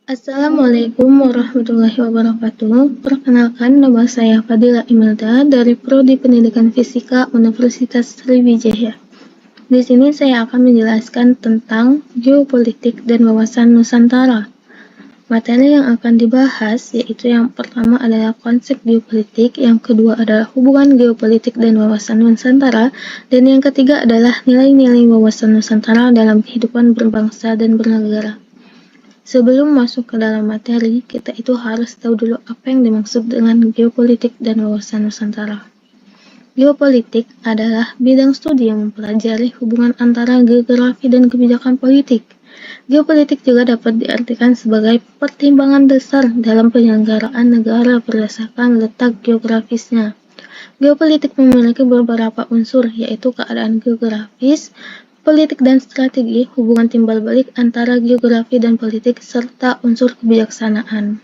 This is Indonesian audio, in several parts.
Assalamualaikum warahmatullahi wabarakatuh. Perkenalkan, nama saya Fadila Imelda dari Prodi Pendidikan Fisika Universitas Sriwijaya. Di sini saya akan menjelaskan tentang geopolitik dan wawasan Nusantara. Materi yang akan dibahas yaitu yang pertama adalah konsep geopolitik, yang kedua adalah hubungan geopolitik dan wawasan Nusantara, dan yang ketiga adalah nilai-nilai wawasan Nusantara dalam kehidupan berbangsa dan bernegara. Sebelum masuk ke dalam materi, kita itu harus tahu dulu apa yang dimaksud dengan geopolitik dan wawasan Nusantara. Geopolitik adalah bidang studi yang mempelajari hubungan antara geografi dan kebijakan politik. Geopolitik juga dapat diartikan sebagai pertimbangan dasar dalam penyelenggaraan negara berdasarkan letak geografisnya. Geopolitik memiliki beberapa unsur, yaitu keadaan geografis, politik dan strategi, hubungan timbal balik antara geografi dan politik, serta unsur kebijaksanaan.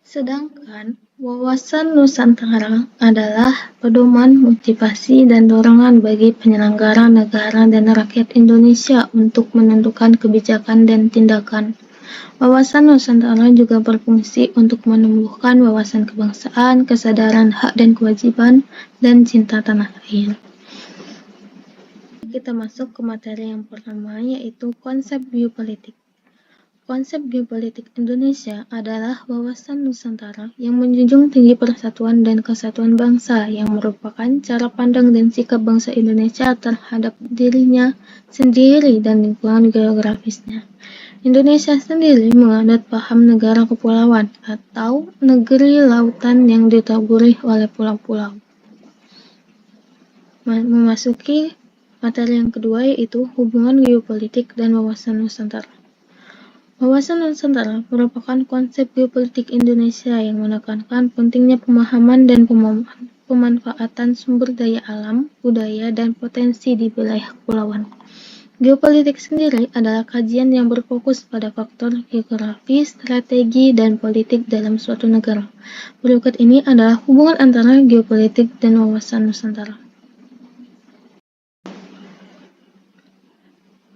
Sedangkan wawasan Nusantara adalah pedoman, motivasi, dan dorongan bagi penyelenggara negara dan rakyat Indonesia untuk menentukan kebijakan dan tindakan. Wawasan Nusantara juga berfungsi untuk menumbuhkan wawasan kebangsaan, kesadaran hak dan kewajiban, dan cinta tanah air. Kita masuk ke materi yang pertama, yaitu konsep geopolitik. Konsep geopolitik Indonesia adalah wawasan Nusantara yang menjunjung tinggi persatuan dan kesatuan bangsa, yang merupakan cara pandang dan sikap bangsa Indonesia terhadap dirinya sendiri dan lingkungan geografisnya. Indonesia sendiri menganut paham negara kepulauan atau negeri lautan yang ditaburi oleh pulau-pulau. Memasuki materi yang kedua, yaitu hubungan geopolitik dan wawasan Nusantara. Wawasan Nusantara merupakan konsep geopolitik Indonesia yang menekankan pentingnya pemahaman dan pemanfaatan sumber daya alam, budaya, dan potensi di wilayah kepulauan. Geopolitik sendiri adalah kajian yang berfokus pada faktor geografi, strategi, dan politik dalam suatu negara. Berikut ini adalah hubungan antara geopolitik dan wawasan Nusantara.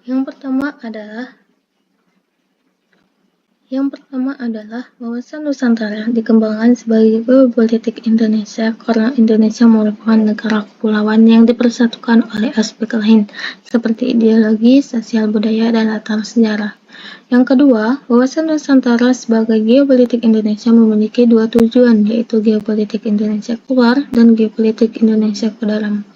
Yang pertama adalah wawasan Nusantara dikembangkan sebagai geopolitik Indonesia karena Indonesia merupakan negara kepulauan yang dipersatukan oleh aspek lain seperti ideologi, sosial budaya, dan latar sejarah. Yang kedua, wawasan Nusantara sebagai geopolitik Indonesia memiliki dua tujuan, yaitu geopolitik Indonesia keluar dan geopolitik Indonesia ke dalam.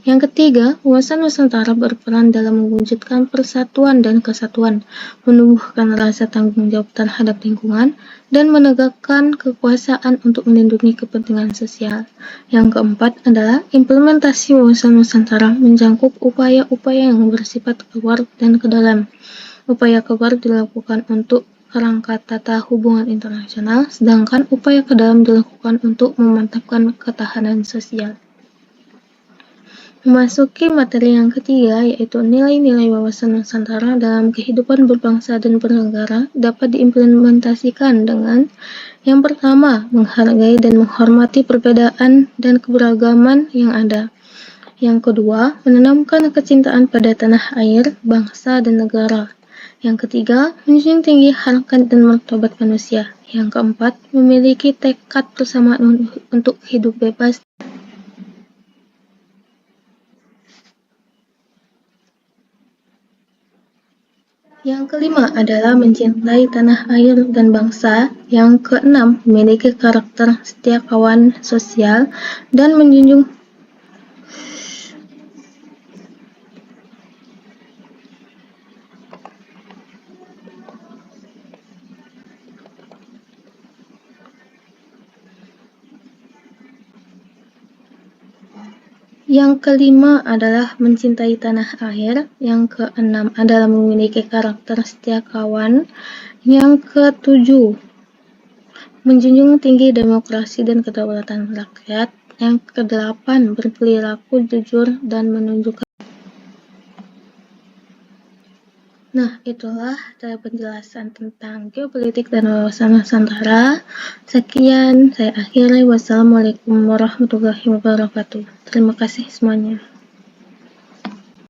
Yang ketiga, wawasan Nusantara berperan dalam mewujudkan persatuan dan kesatuan, menumbuhkan rasa tanggung jawab terhadap lingkungan, dan menegakkan kekuasaan untuk melindungi kepentingan sosial. Yang keempat adalah implementasi wawasan Nusantara mencakup upaya-upaya yang bersifat keluar dan ke dalam. Upaya keluar dilakukan untuk kerangka tata hubungan internasional, sedangkan upaya ke dalam dilakukan untuk memantapkan ketahanan sosial. Memasuki materi yang ketiga, yaitu nilai-nilai wawasan Nusantara dalam kehidupan berbangsa dan bernegara, dapat diimplementasikan dengan yang pertama, menghargai dan menghormati perbedaan dan keberagaman yang ada. Yang kedua, menanamkan kecintaan pada tanah air, bangsa, dan negara. Yang ketiga, menjunjung tinggi harkat dan martabat manusia. Yang keempat, memiliki tekad persamaan untuk hidup bebas. Yang kelima adalah mencintai tanah air dan bangsa. Yang keenam, memiliki karakter setia kawan sosial dan menjunjung Yang kelima adalah mencintai tanah air. Yang keenam adalah memiliki karakter setia kawan. Yang ketujuh, menjunjung tinggi demokrasi dan kedaulatan rakyat. Yang kedelapan, berperilaku jujur dan menunjukkan. Nah, itulah penjelasan tentang geopolitik dan wawasan Nusantara. Sekian, saya akhiri. Wassalamualaikum warahmatullahi wabarakatuh. Terima kasih semuanya.